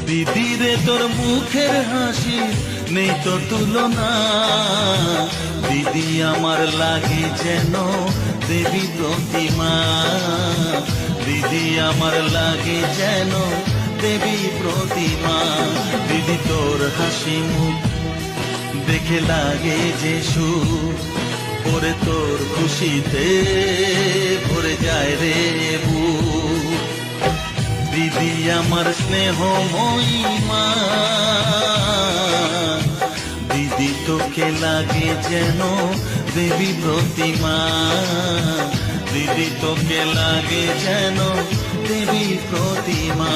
দিদি রে তোর মুখের হাসি নেই তো তুলনা, দিদি আমার লাগে যেন দেবী প্রতিমা, দিদি আমার লাগে যেন দেবী প্রতিমা। দিদি তোর হাসি মুখ দেখে লাগে যে সুখ, ওরে তোর খুশিতে ভরে যায় রে বুক। দিদি আমার স্নেহময়ী মা, দিদি তোকে লাগে যেন দেবী প্রতিমা, দিদি তোকে লাগে যেন দেবী প্রতিমা।